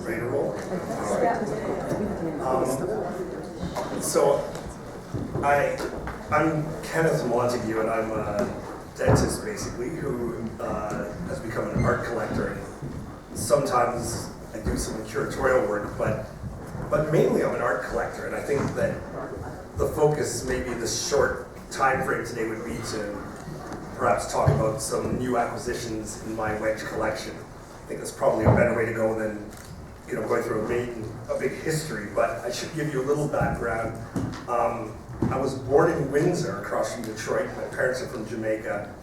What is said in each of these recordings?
Ready to roll? So, I'm Kenneth Montague, and I'm a dentist, basically, who has become an art collector. And sometimes I do some curatorial work, but mainly I'm an art collector. And I think that the focus, maybe this short time frame today, would be to perhaps talk about some new acquisitions in my wedge collection. I think that's probably a better way to go than going through a big history, but I should give you a little background. I was born in Windsor, across from Detroit. My parents are from Jamaica,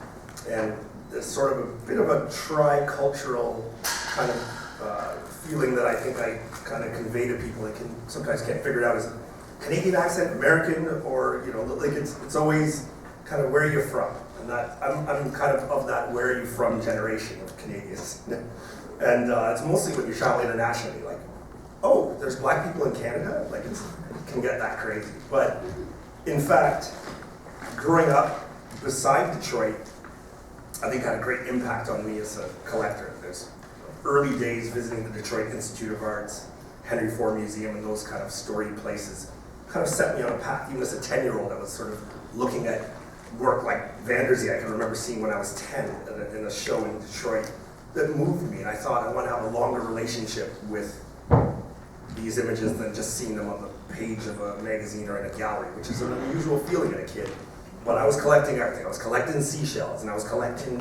and there's sort of a bit of a tri-cultural kind of feeling that I think I kind of convey to people. They sometimes can't figure it out. Is it Canadian accent, American, or like it's always kind of where you're from. And that I'm kind of that where are you from generation of Canadians. And it's mostly when you travel internationally, like, oh, there's black people in Canada? Like, it can get that crazy. But in fact, growing up beside Detroit, I think had a great impact on me as a collector. There's early days visiting the Detroit Institute of Arts, Henry Ford Museum, and those kind of storied places kind of set me on a path. Even as a 10-year-old, I was sort of looking at work like Vanderzee. I can remember seeing when I was 10 in a show in Detroit that moved me, and I thought I want to have a longer relationship with these images than just seeing them on the page of a magazine or in a gallery, which is an unusual feeling in a kid. But I was collecting everything. I was collecting seashells, and I was collecting,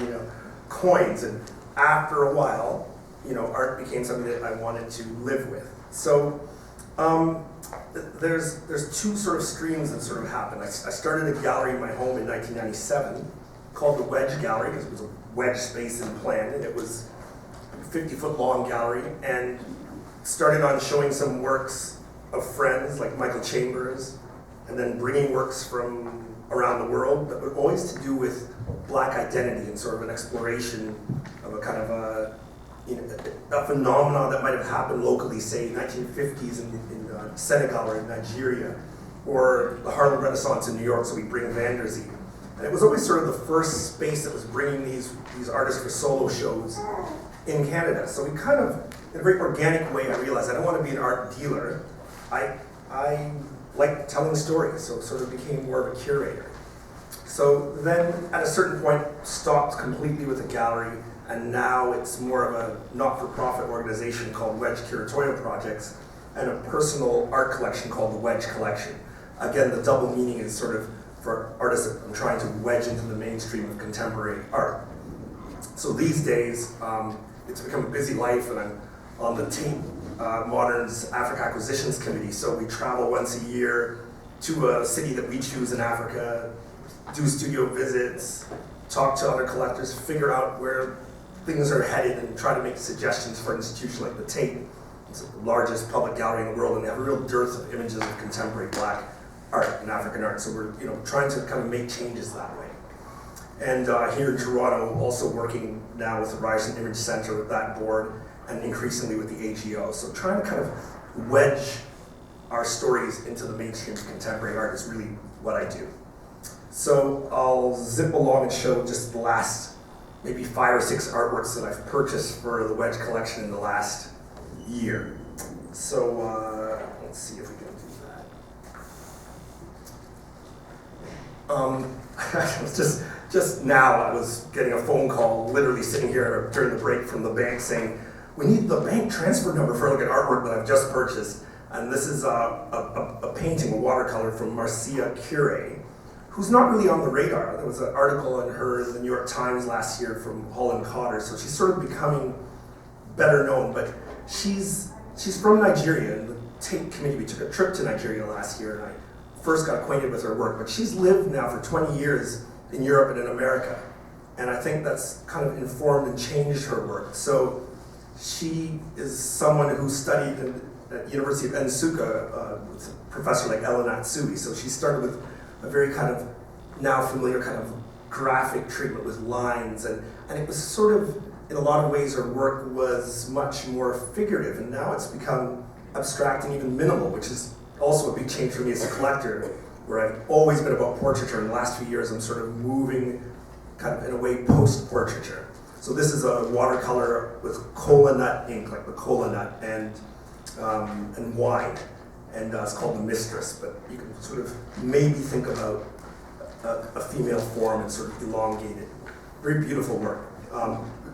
coins, and after a while, art became something that I wanted to live with. So there's two sort of streams that sort of happened. I started a gallery in my home in 1997 called the Wedge Gallery, because it was a wedge space in plan, and it was a 50-foot long gallery, and started on showing some works of friends like Michael Chambers, and then bringing works from around the world, but always to do with black identity and sort of an exploration of a kind of a phenomenon that might have happened locally, say 1950s in Senegal or in Nigeria, or the Harlem Renaissance in New York, so we bring Vanderzee. And it was always sort of the first space that was bringing these artists for solo shows in Canada. So we kind of, in a very organic way, I realized I don't want to be an art dealer. I like telling stories, so it sort of became more of a curator. So then, at a certain point, stopped completely with the gallery, and now it's more of a not-for-profit organization called Wedge Curatorial Projects, and a personal art collection called the Wedge Collection. Again, the double meaning is sort of for artists that I'm trying to wedge into the mainstream of contemporary art. So these days, it's become a busy life, and I'm on the Tate Modern's Africa Acquisitions Committee, so we travel once a year to a city that we choose in Africa, do studio visits, talk to other collectors, figure out where things are headed, and try to make suggestions for an institution like the Tate. It's the largest public gallery in the world, and they have a real dearth of images of contemporary black art and African art, so we're trying to kind of make changes that way. And here in Toronto, also working now with the Ryerson Image Center with that board, and increasingly with the AGO. So trying to kind of wedge our stories into the mainstream of contemporary art is really what I do. So I'll zip along and show just the last maybe 5 or 6 artworks that I've purchased for the Wedge collection in the last year. So let's see if we can do that. Just now I was getting a phone call, literally sitting here during the break from the bank saying, we need the bank transfer number for like an artwork that I've just purchased. And this is a painting, a watercolor from Marcia Curie, who's not really on the radar. There was an article on her in the New York Times last year from Holland Cotter, so she's sort of becoming better known, but she's from Nigeria, and the Tate Committee, we took a trip to Nigeria last year, and I first got acquainted with her work, but she's lived now for 20 years in Europe and in America, and I think that's kind of informed and changed her work. So she is someone who studied at the University of Nsukka with a professor like Ellen Atsui, so she started with a very kind of now familiar kind of graphic treatment with lines, and it was sort of, in a lot of ways, her work was much more figurative, and now it's become abstract and even minimal, which is also a big change for me as a collector, where I've always been about portraiture. In the last few years, I'm sort of moving kind of in a way post-portraiture. So this is a watercolor with cola nut ink, like the cola nut, and wine. And it's called The Mistress, but you can sort of maybe think about a female form and sort of elongate it. Very beautiful work.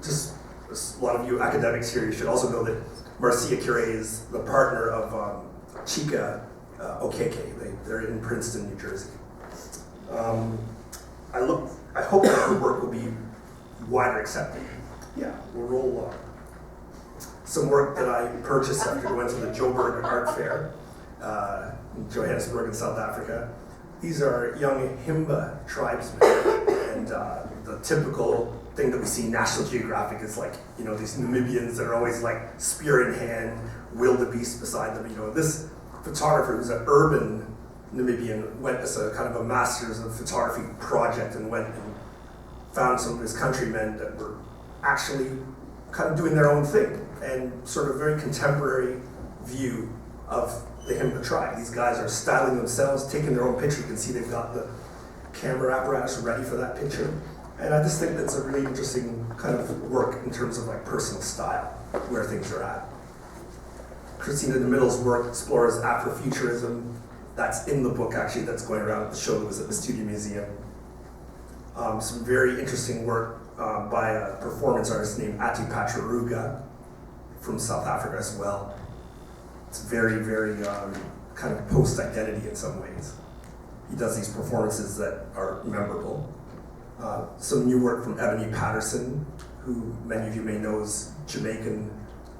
Just a lot of you academics here, you should also know that Marcia Curie is the partner of Chika Okeke. They're in Princeton, New Jersey. I hope that her work will be wider accepted. Yeah, we'll roll on. Some work that I purchased after going to the Joburg Art Fair in Johannesburg in South Africa. These are young Himba tribesmen, and the typical thing that we see in National Geographic is like, these Namibians that are always like spear in hand, wildebeest beside them. This photographer who's an urban Namibian went as a kind of a master's of photography project and went and found some of his countrymen that were actually kind of doing their own thing and sort of very contemporary view of the Himba tribe. These guys are styling themselves, taking their own picture. You can see they've got the camera apparatus ready for that picture. And I just think that's a really interesting kind of work in terms of like personal style, where things are at. Christina DeMittel's work explores Afrofuturism. That's in the book, actually, that's going around at the show that was at the Studio Museum. Some very interesting work by a performance artist named Ati Patraruga from South Africa as well. It's very, very kind of post-identity in some ways. He does these performances that are memorable. Some new work from Ebony Patterson, who many of you may know is Jamaican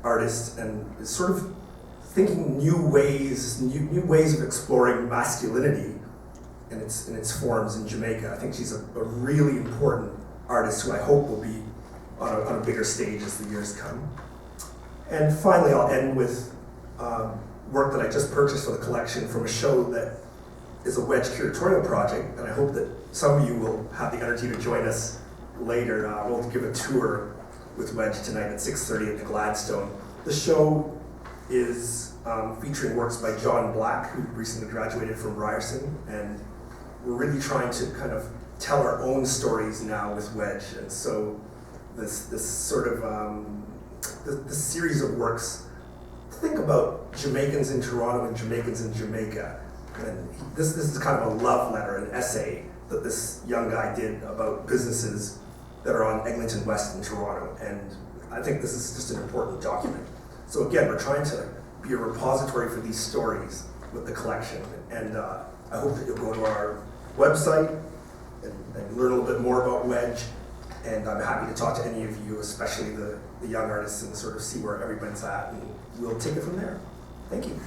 artist and is sort of thinking new ways of exploring masculinity in its forms in Jamaica. I think she's a really important artist who I hope will be on a bigger stage as the years come. And finally, I'll end with work that I just purchased for the collection from a show that is a Wedge curatorial project, and I hope that some of you will have the energy to join us later. We'll give a tour with Wedge tonight at 6:30 at the Gladstone. The show is featuring works by John Black, who recently graduated from Ryerson, and we're really trying to kind of tell our own stories now with Wedge. And so this sort of this series of works, think about Jamaicans in Toronto and Jamaicans in Jamaica. And this is kind of a love letter, an essay that this young guy did about businesses that are on Eglinton West in Toronto. And I think this is just an important document. So again, we're trying to be a repository for these stories with the collection. And I hope that you'll go to our website and learn a little bit more about Wedge. And I'm happy to talk to any of you, especially the young artists, and sort of see where everybody's at. And we'll take it from there. Thank you.